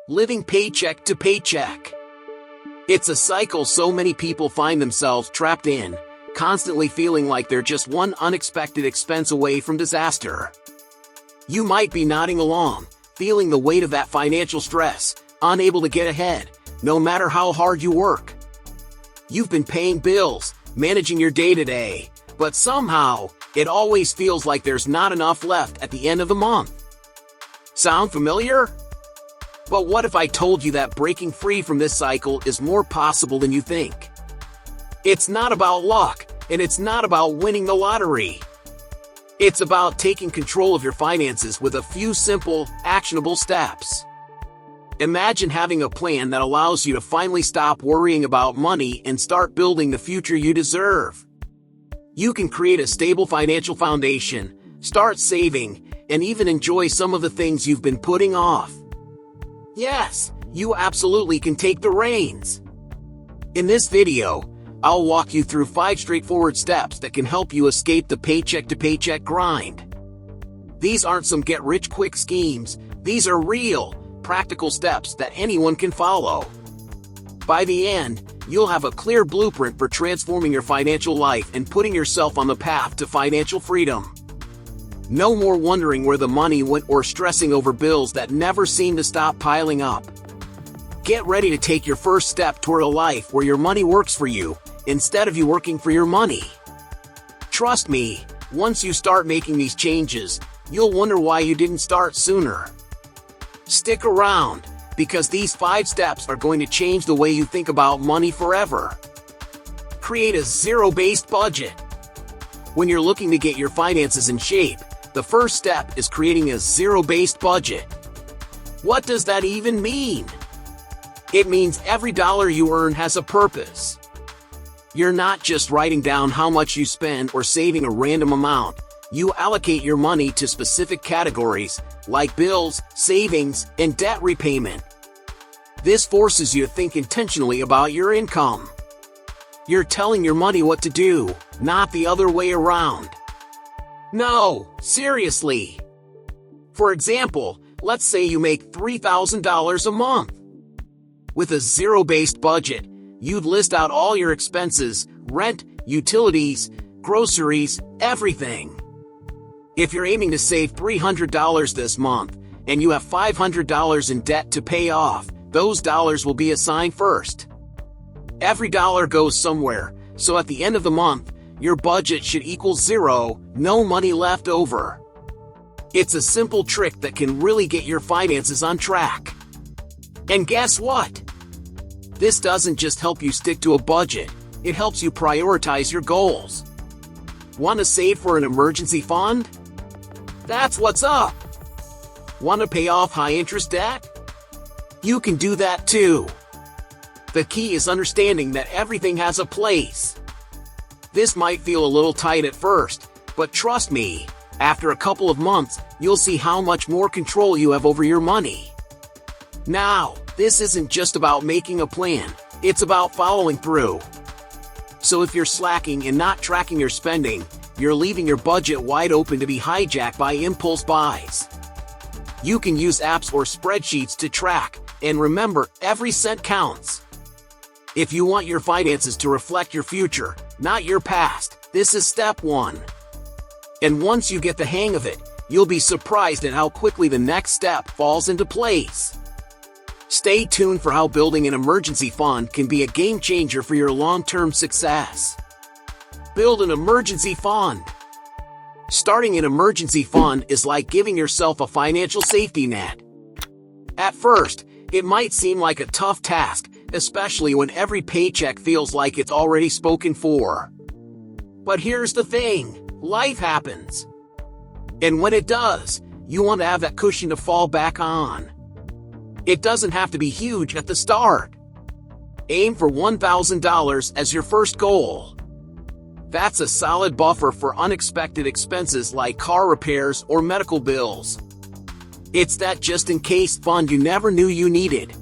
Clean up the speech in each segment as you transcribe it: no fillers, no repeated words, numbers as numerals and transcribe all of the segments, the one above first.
Living paycheck to paycheck. It's a cycle so many people find themselves trapped in, constantly feeling like they're just one unexpected expense away from disaster. You might be nodding along, feeling the weight of that financial stress, unable to get ahead, no matter how hard you work. You've been paying bills, managing your day-to-day, but somehow, it always feels like there's not enough left at the end of the month. Sound familiar? But what if I told you that breaking free from this cycle is more possible than you think? It's not about luck, and it's not about winning the lottery. It's about taking control of your finances with a few simple, actionable steps. Imagine having a plan that allows you to finally stop worrying about money and start building the future you deserve. You can create a stable financial foundation, start saving, and even enjoy some of the things you've been putting off. Yes, you absolutely can take the reins. In this video, I'll walk you through 5 straightforward steps that can help you escape the paycheck-to-paycheck grind. These aren't some get-rich-quick schemes, these are real, practical steps that anyone can follow. By the end, you'll have a clear blueprint for transforming your financial life and putting yourself on the path to financial freedom. No more wondering where the money went or stressing over bills that never seem to stop piling up. Get ready to take your first step toward a life where your money works for you, instead of you working for your money. Trust me, once you start making these changes, you'll wonder why you didn't start sooner. Stick around, because these 5 steps are going to change the way you think about money forever. Create a zero-based budget. When you're looking to get your finances in shape, the first step is creating a zero-based budget. What does that even mean? It means every dollar you earn has a purpose. You're not just writing down how much you spend or saving a random amount. You allocate your money to specific categories, like bills, savings, and debt repayment. This forces you to think intentionally about your income. You're telling your money what to do, not the other way around. No, seriously. For example, let's say you make $3,000 a month. With a zero-based budget, you'd list out all your expenses, rent, utilities, groceries, everything. If you're aiming to save $300 this month, and you have $500 in debt to pay off, those dollars will be assigned first. Every dollar goes somewhere, so at the end of the month, your budget should equal zero, no money left over. It's a simple trick that can really get your finances on track. And guess what? This doesn't just help you stick to a budget, it helps you prioritize your goals. Want to save for an emergency fund? That's what's up. Want to pay off high-interest debt? You can do that too. The key is understanding that everything has a place. This might feel a little tight at first, but trust me, after a couple of months, you'll see how much more control you have over your money. Now, this isn't just about making a plan, it's about following through. So if you're slacking and not tracking your spending, you're leaving your budget wide open to be hijacked by impulse buys. You can use apps or spreadsheets to track, and remember, every cent counts. If you want your finances to reflect your future, not your past, this is step 1. And once you get the hang of it, you'll be surprised at how quickly the next step falls into place. Stay tuned for how building an emergency fund can be a game changer for your long-term success. Build an emergency fund. Starting an emergency fund is like giving yourself a financial safety net. At first, it might seem like a tough task, especially when every paycheck feels like it's already spoken for. But here's the thing, life happens. And when it does, you want to have that cushion to fall back on. It doesn't have to be huge at the start. Aim for $1,000 as your first goal. That's a solid buffer for unexpected expenses like car repairs or medical bills. It's that just-in-case fund you never knew you needed.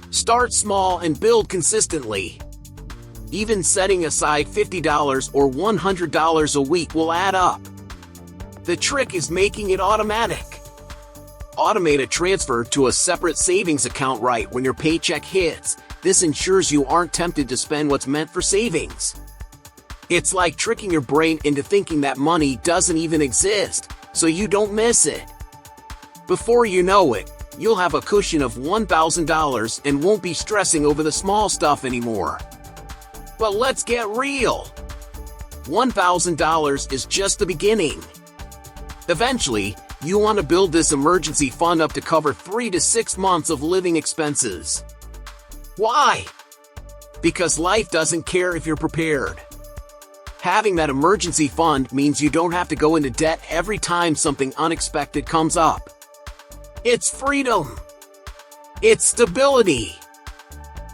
Start small and build consistently. Even setting aside $50 or $100 a week will add up. The trick is making it automatic. Automate a transfer to a separate savings account right when your paycheck hits. This ensures you aren't tempted to spend what's meant for savings. It's like tricking your brain into thinking that money doesn't even exist, so you don't miss it. Before you know it, you'll have a cushion of $1,000 and won't be stressing over the small stuff anymore. But let's get real. $1,000 is just the beginning. Eventually, you want to build this emergency fund up to cover 3 to 6 months of living expenses. Why? Because life doesn't care if you're prepared. Having that emergency fund means you don't have to go into debt every time something unexpected comes up. It's freedom. It's stability.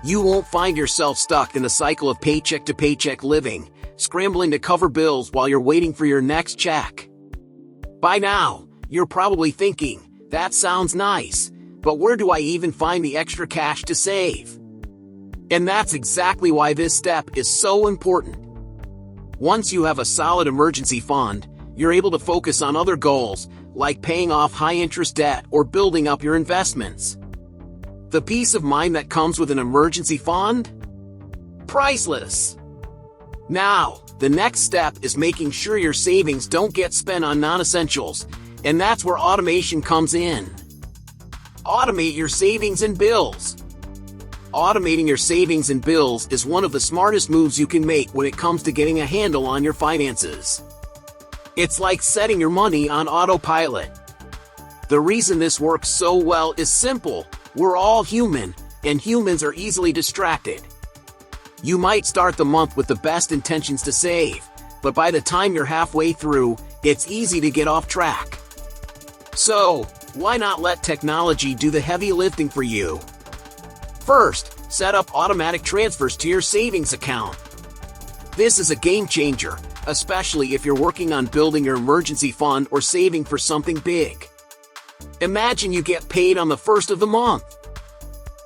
You won't find yourself stuck in a cycle of paycheck-to-paycheck living, scrambling to cover bills while you're waiting for your next check. By now, you're probably thinking, that sounds nice, but where do I even find the extra cash to save? And that's exactly why this step is so important. Once you have a solid emergency fund, you're able to focus on other goals, like paying off high-interest debt or building up your investments. The peace of mind that comes with an emergency fund? Priceless. Now, the next step is making sure your savings don't get spent on non-essentials, and that's where automation comes in. Automate your savings and bills. Automating your savings and bills is one of the smartest moves you can make when it comes to getting a handle on your finances. It's like setting your money on autopilot. The reason this works so well is simple. We're all human, and humans are easily distracted. You might start the month with the best intentions to save, but by the time you're halfway through, it's easy to get off track. So, why not let technology do the heavy lifting for you? First, set up automatic transfers to your savings account. This is a game changer, especially if you're working on building your emergency fund or saving for something big. Imagine you get paid on the first of the month.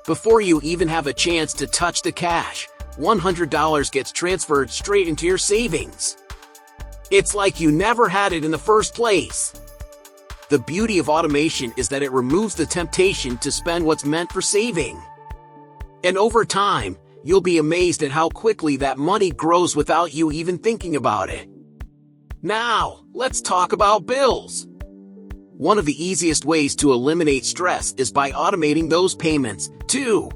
Before you even have a chance to touch the cash, $100 gets transferred straight into your savings. It's like you never had it in the first place. The beauty of automation is that it removes the temptation to spend what's meant for saving. And over time, you'll be amazed at how quickly that money grows without you even thinking about it. Now, let's talk about bills. One of the easiest ways to eliminate stress is by automating those payments, too.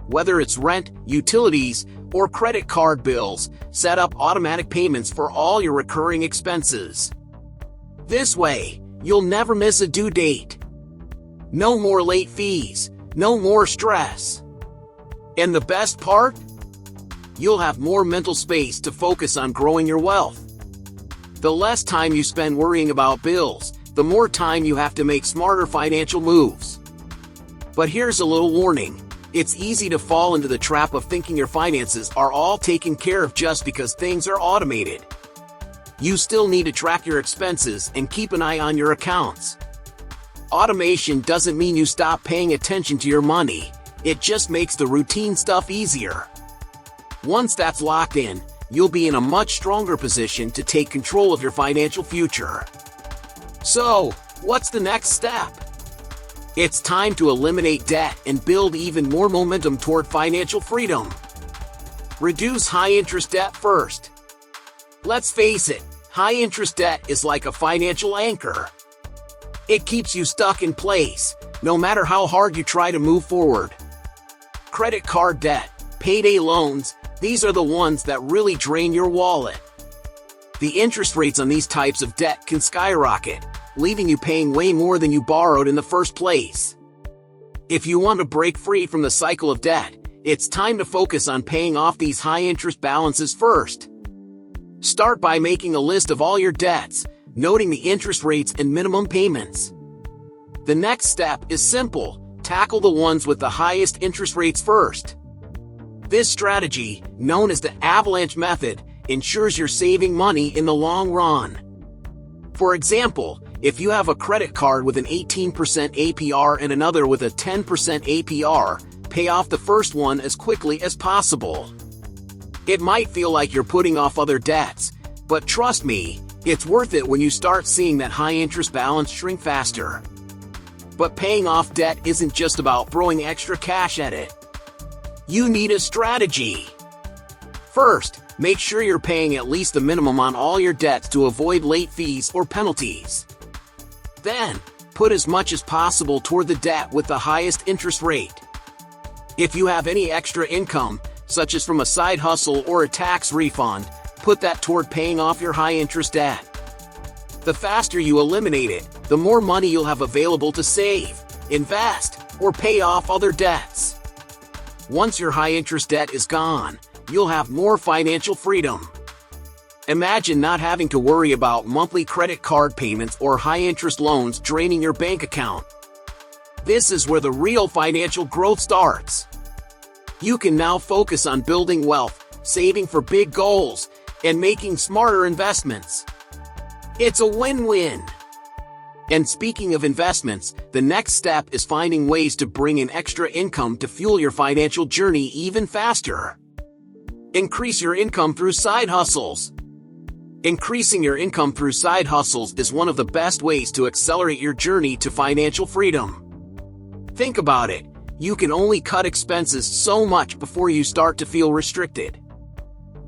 Whether it's rent, utilities, or credit card bills, set up automatic payments for all your recurring expenses. This way, you'll never miss a due date. No more late fees, no more stress. And the best part? You'll have more mental space to focus on growing your wealth. The less time you spend worrying about bills, the more time you have to make smarter financial moves. But here's a little warning. It's easy to fall into the trap of thinking your finances are all taken care of just because things are automated. You still need to track your expenses and keep an eye on your accounts. Automation doesn't mean you stop paying attention to your money. It just makes the routine stuff easier. Once that's locked in, you'll be in a much stronger position to take control of your financial future. So, what's the next step? It's time to eliminate debt and build even more momentum toward financial freedom. Reduce high-interest debt first. Let's face it, high-interest debt is like a financial anchor. It keeps you stuck in place, no matter how hard you try to move forward. Credit card debt, payday loans, these are the ones that really drain your wallet. The interest rates on these types of debt can skyrocket, leaving you paying way more than you borrowed in the first place. If you want to break free from the cycle of debt, it's time to focus on paying off these high-interest balances first. Start by making a list of all your debts, noting the interest rates and minimum payments. The next step is simple. Tackle the ones with the highest interest rates first. This strategy, known as the avalanche method, ensures you're saving money in the long run. For example, if you have a credit card with an 18% APR and another with a 10% APR, pay off the first one as quickly as possible. It might feel like you're putting off other debts, but trust me, it's worth it when you start seeing that high interest balance shrink faster. But paying off debt isn't just about throwing extra cash at it. You need a strategy. First, make sure you're paying at least the minimum on all your debts to avoid late fees or penalties. Then, put as much as possible toward the debt with the highest interest rate. If you have any extra income, such as from a side hustle or a tax refund, put that toward paying off your high-interest debt. The faster you eliminate it, the more money you'll have available to save, invest, or pay off other debts. Once your high-interest debt is gone, you'll have more financial freedom. Imagine not having to worry about monthly credit card payments or high-interest loans draining your bank account. This is where the real financial growth starts. You can now focus on building wealth, saving for big goals, and making smarter investments. It's a win-win. And speaking of investments, the next step is finding ways to bring in extra income to fuel your financial journey even faster. Increase your income through side hustles. Increasing your income through side hustles is one of the best ways to accelerate your journey to financial freedom. Think about it. You can only cut expenses so much before you start to feel restricted.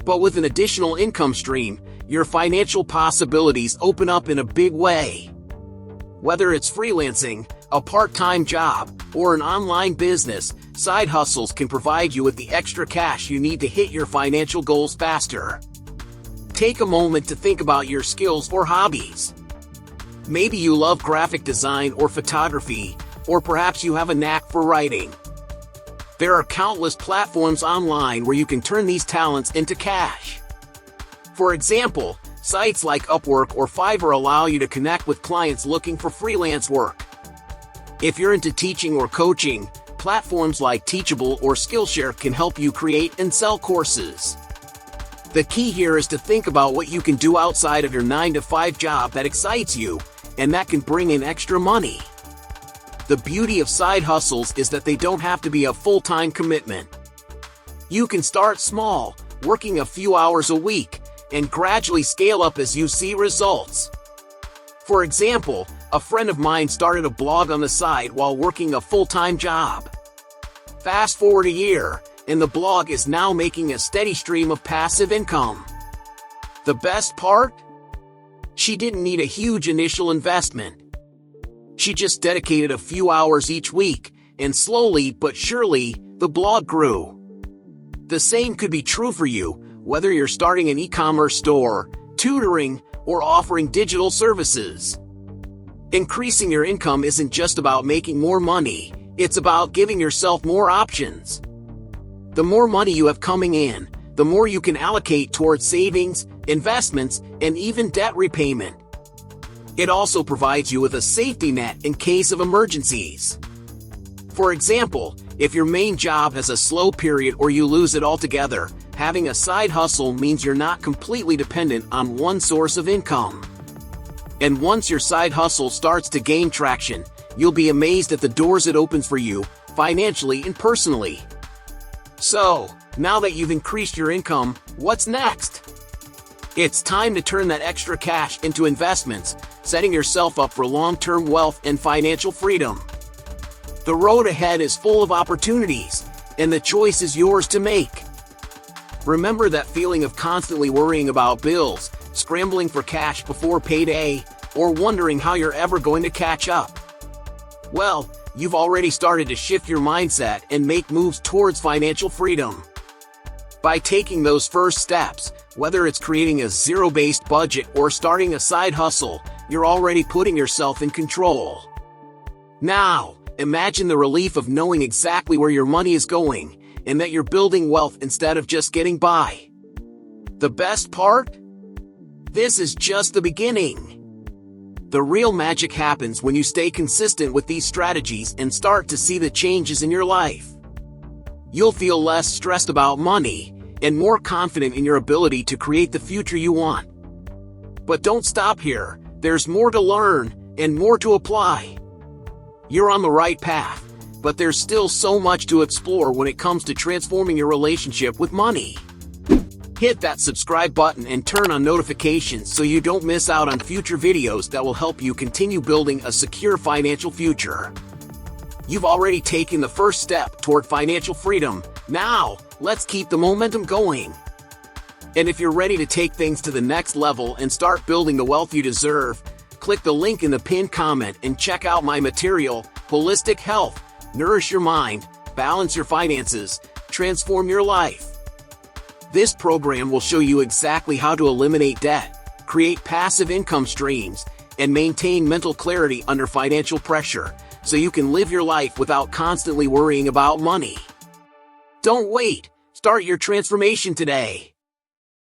But with an additional income stream, your financial possibilities open up in a big way. Whether it's freelancing, a part-time job, or an online business, side hustles can provide you with the extra cash you need to hit your financial goals faster. Take a moment to think about your skills or hobbies. Maybe you love graphic design or photography, or perhaps you have a knack for writing. There are countless platforms online where you can turn these talents into cash. For example, sites like Upwork or Fiverr allow you to connect with clients looking for freelance work. If you're into teaching or coaching, platforms like Teachable or Skillshare can help you create and sell courses. The key here is to think about what you can do outside of your 9-to-5 job that excites you, and that can bring in extra money. The beauty of side hustles is that they don't have to be a full-time commitment. You can start small, working a few hours a week, and gradually scale up as you see results. For example, a friend of mine started a blog on the side while working a full-time job. Fast forward a year, and the blog is now making a steady stream of passive income. The best part? She didn't need a huge initial investment. She just dedicated a few hours each week, and slowly but surely, the blog grew. The same could be true for you, whether you're starting an e-commerce store, tutoring, or offering digital services. Increasing your income isn't just about making more money, it's about giving yourself more options. The more money you have coming in, the more you can allocate towards savings, investments, and even debt repayment. It also provides you with a safety net in case of emergencies. For example, if your main job has a slow period or you lose it altogether, having a side hustle means you're not completely dependent on one source of income. And once your side hustle starts to gain traction, you'll be amazed at the doors it opens for you, financially and personally. So, now that you've increased your income, what's next? It's time to turn that extra cash into investments, setting yourself up for long-term wealth and financial freedom. The road ahead is full of opportunities, and the choice is yours to make. Remember that feeling of constantly worrying about bills, scrambling for cash before payday, or wondering how you're ever going to catch up? Well, you've already started to shift your mindset and make moves towards financial freedom. By taking those first steps, whether it's creating a zero-based budget or starting a side hustle, you're already putting yourself in control. Now, imagine the relief of knowing exactly where your money is going, and that you're building wealth instead of just getting by. The best part? This is just the beginning. The real magic happens when you stay consistent with these strategies and start to see the changes in your life. You'll feel less stressed about money and more confident in your ability to create the future you want. But don't stop here. There's more to learn and more to apply. You're on the right path, but there's still so much to explore when it comes to transforming your relationship with money. Hit that subscribe button and turn on notifications so you don't miss out on future videos that will help you continue building a secure financial future. You've already taken the first step toward financial freedom. Now, let's keep the momentum going. And if you're ready to take things to the next level and start building the wealth you deserve, click the link in the pinned comment and check out my material, Holistic Health. Nourish your mind, balance your finances, transform your life. This program will show you exactly how to eliminate debt, create passive income streams, and maintain mental clarity under financial pressure, so you can live your life without constantly worrying about money. Don't wait. Start your transformation today.